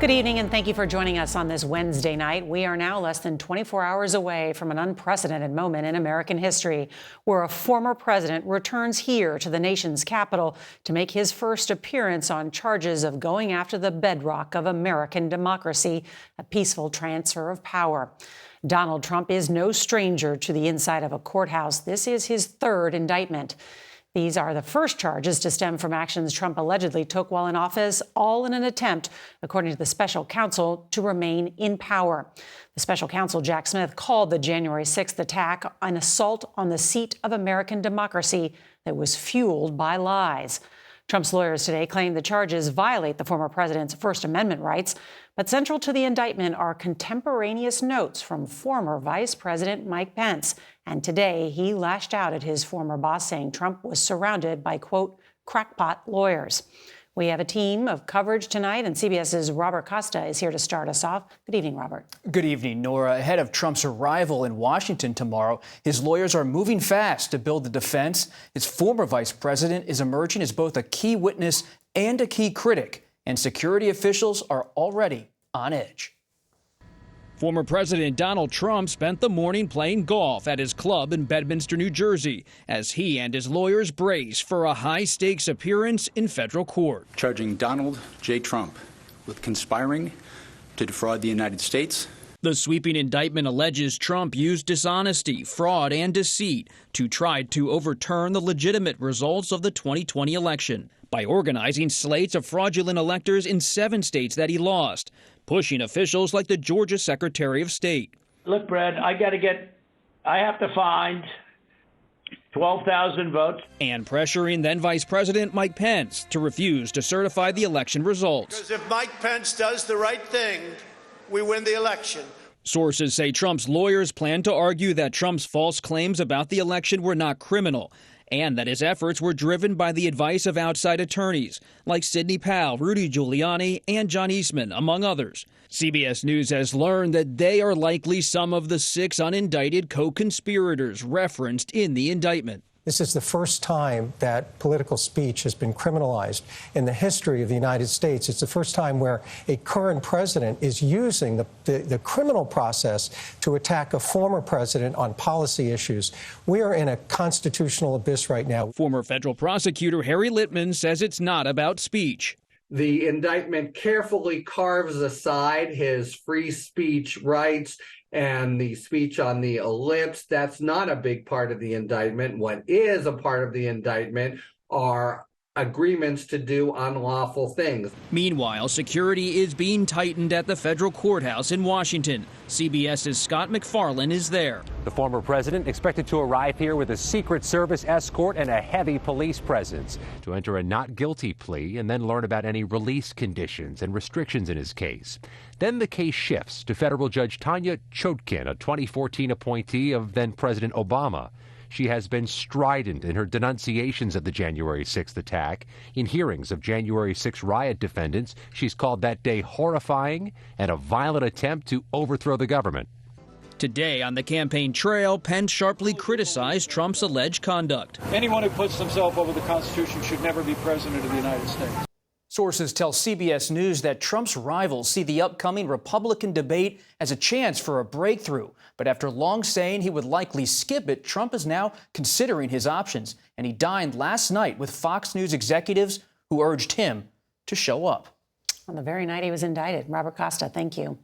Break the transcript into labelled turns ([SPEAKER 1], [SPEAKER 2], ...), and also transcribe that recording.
[SPEAKER 1] Good evening, and thank you for joining us on this Wednesday night. We are now less than 24 hours away from an unprecedented moment in American history, where a former president returns here to the nation's capital to make his first appearance on charges of going after the bedrock of American democracy, a peaceful transfer of power. Donald Trump is no stranger to the inside of a courthouse. This is his third indictment. These are the first charges to stem from actions Trump allegedly took while in office, all in an attempt, according to the special counsel, to remain in power. The special counsel, Jack Smith, called the January 6th attack an assault on the seat of American democracy that was fueled by lies. Trump's lawyers today claim the charges violate the former president's First Amendment rights, but central to the indictment are contemporaneous notes from former Vice President Mike Pence. And today he lashed out at his former boss, saying Trump was surrounded by, quote, crackpot lawyers. We have a team of coverage tonight, and CBS's Robert Costa is here to start us off. Good evening, Robert.
[SPEAKER 2] Good evening, Nora. Ahead of Trump's arrival in Washington tomorrow, his lawyers are moving fast to build the defense. His former vice president is emerging as both a key witness and a key critic, and security officials are already on edge.
[SPEAKER 3] Former President Donald Trump spent the morning playing golf at his club in Bedminster, New Jersey, as he and his lawyers brace for a high-stakes appearance in federal court.
[SPEAKER 4] Charging Donald J. Trump with conspiring to defraud the United States.
[SPEAKER 3] The sweeping indictment alleges Trump used dishonesty, fraud, and deceit to try to overturn the legitimate results of the 2020 election by organizing slates of fraudulent electors in 7 states that he lost, pushing officials like the Georgia Secretary of State.
[SPEAKER 5] Look, Brad, I have to find 12,000 votes.
[SPEAKER 3] And pressuring then Vice President Mike Pence to refuse to certify the election results.
[SPEAKER 6] Because if Mike Pence does the right thing, we win the election.
[SPEAKER 3] Sources say Trump's lawyers plan to argue that Trump's false claims about the election were not criminal, and that his efforts were driven by the advice of outside attorneys like Sidney Powell, Rudy Giuliani, and John Eastman, among others. CBS News has learned that they are likely some of the 6 unindicted co-conspirators referenced in the indictment.
[SPEAKER 7] This is the first time that political speech has been criminalized in the history of the United States. It's the first time where a current president is using the criminal process to attack a former president on policy issues. We are in a constitutional abyss right now.
[SPEAKER 3] Former federal prosecutor Harry Litman says it's not about speech.
[SPEAKER 8] The indictment carefully carves aside his free speech rights and the speech on the ellipse. That's not a big part of the indictment. What is a part of the indictment are agreements to do unlawful things.
[SPEAKER 3] Meanwhile, security is being tightened at the federal courthouse in Washington. CBS's Scott McFarlane is there.
[SPEAKER 9] The former president expected to arrive here with a Secret Service escort and a heavy police presence to enter a not guilty plea and then learn about any release conditions and restrictions in his case. Then the case shifts to federal judge Tanya Chutkin, a 2014 appointee of then President Obama. She has been strident in her denunciations of the January 6th attack. In hearings of January 6 riot defendants, she's called that day horrifying and a violent attempt to overthrow the government.
[SPEAKER 3] Today on the campaign trail, Pence sharply criticized Trump's alleged conduct.
[SPEAKER 10] Anyone who puts himself over the Constitution should never be president of the United States.
[SPEAKER 2] Sources tell CBS News that Trump's rivals see the upcoming Republican debate as a chance for a breakthrough. But after long saying he would likely skip it, Trump is now considering his options. And he dined last night with Fox News executives who urged him to show up.
[SPEAKER 1] On the very night he was indicted. Robert Costa, thank you.